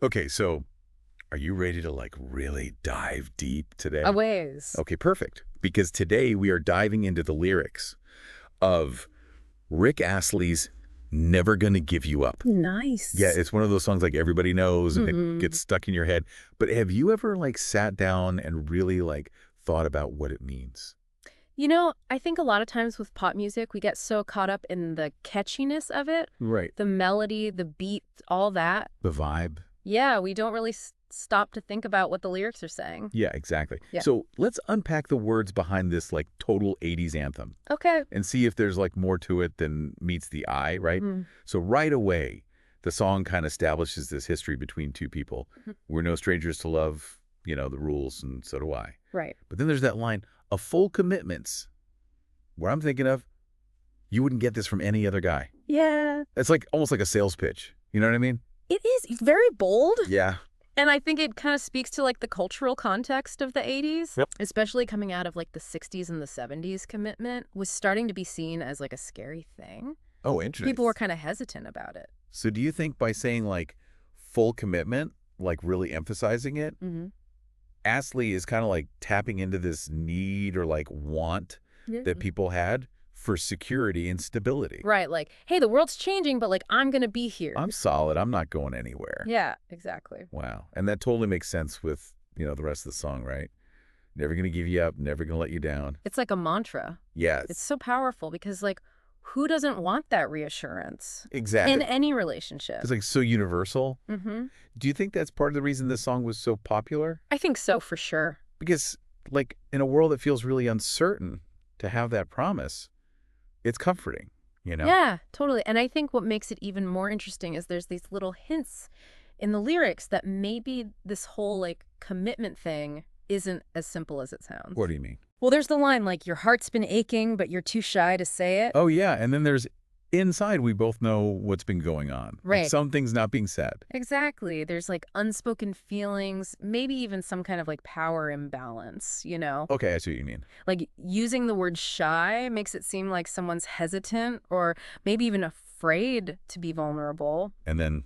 Okay, so are you ready to like really dive deep A today? ways. Okay, perfect. Because today we are diving into the lyrics of Rick Astley's Never Gonna Give You Up. Yeah, Nice. it's one of those songs like everybody knows and it Hmm. gets stuck in your head. But have you ever like sat down and really like thought about what it means? I think a lot of times with pop music, we get so caught up in the catchiness of it, Right. the melody, the beat, all that. The vibe? Yeah, we don't really stop to think about what the lyrics are saying. Yeah, exactly. Yeah. So let's unpack the words behind this like total 80s anthem Okay. and see if there's like more to it than meets the eye, right? Mm. So right away, the song kind of establishes this history between two people. Mhm. We're no strangers to love, the rules, and so do I. Right. But then there's that line, a full commitments, where I'm thinking of, you wouldn't get this from any other guy. Yeah. It's like almost like a sales pitch. You know what I mean? It is. It's very bold. Yeah. And I think it kind of speaks to like the cultural context of the 80s, Yep. especially coming out of like the 60s and the 70s. Commitment was starting to be seen as like a scary thing. Oh, interesting. People were kind of hesitant about it. So do you think by saying like full commitment, like really emphasizing it, Mm-hmm. Astley is kind of like tapping into this need or like want Yeah. that people had for security and stability? Right, like, hey, the world's changing, but like I'm gonna be here. I'm solid. I'm not going anywhere. Yeah, exactly. Wow. And that totally makes sense with, the rest of the song, right? Never going to give you up, never going to let you down. It's like a mantra. Yes. It's so powerful because like who doesn't want that reassurance Exactly. in any relationship? It's like so universal. Mm-hmm. Do you think that's part of the reason this song was so popular? I think so for sure. Because like in a world that feels really uncertain, to have that promise, it's comforting, Yeah, totally. And I think what makes it even more interesting is there's these little hints in the lyrics that maybe this whole like commitment thing isn't as simple as it sounds. What do you mean? Well, there's the line like your heart's been aching, but you're too shy to say it. Oh, yeah. And then there's inside, we both know what's been going on. Like, Right. something's not being said. Exactly. There's like unspoken feelings, maybe even some kind of like power imbalance, Okay, I see what you mean. Like using the word shy makes it seem like someone's hesitant or maybe even afraid to be vulnerable. And then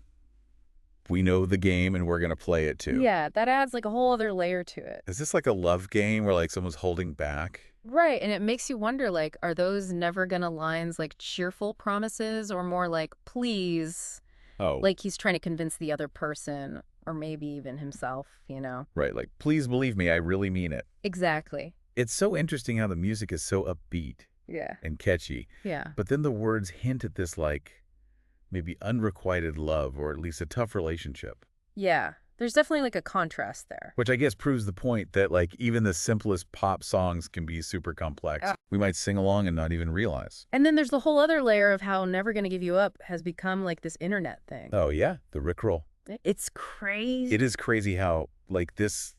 we know the game and we're going to play it too. Yeah, that adds like a whole other layer to it. Is this like a love game where like someone's holding back? Right. And it makes you wonder like, are those never gonna lines like cheerful promises or more like please? Oh, Like he's trying to convince the other person or maybe even himself. right. Like, please believe me, I really mean it. Exactly. It's so interesting how the music is so upbeat Yeah. and catchy, Yeah. but then the words hint at this like maybe unrequited love or at least a tough relationship, Yeah. There's definitely like a contrast there. which I guess proves the point that like even the simplest pop songs can be super complex. Yeah. We might sing along and not even realize. And then there's the whole other layer of how Never Gonna Give You Up has become like this internet thing. Oh yeah, the Rickroll. It's crazy. It is crazy how like this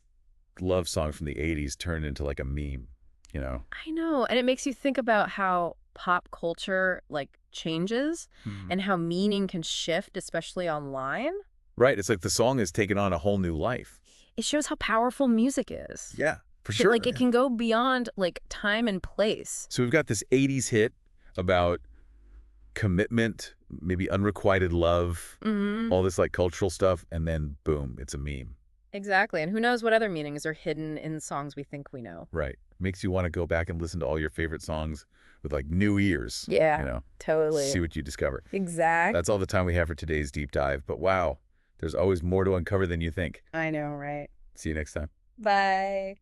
love song from the 80s turned into like a meme, I know. And it makes you think about how pop culture like changes and how meaning can shift, especially online. Right, it's like the song has taken on a whole new life. It shows how powerful music is. Yeah, for That, sure. like it can go beyond like time and place. So we've got this 80s hit about commitment, maybe unrequited love, Mm-hmm. all this like cultural stuff, and then boom, it's a meme. Exactly. And who knows what other meanings are hidden in songs we think we know. Right. Makes you want to go back and listen to all your favorite songs with like new ears. Yeah, totally. See what you discover. Exactly. That's all the time we have for today's deep dive. But wow, there's always more to uncover than you think. I know, right? See you next time. Bye.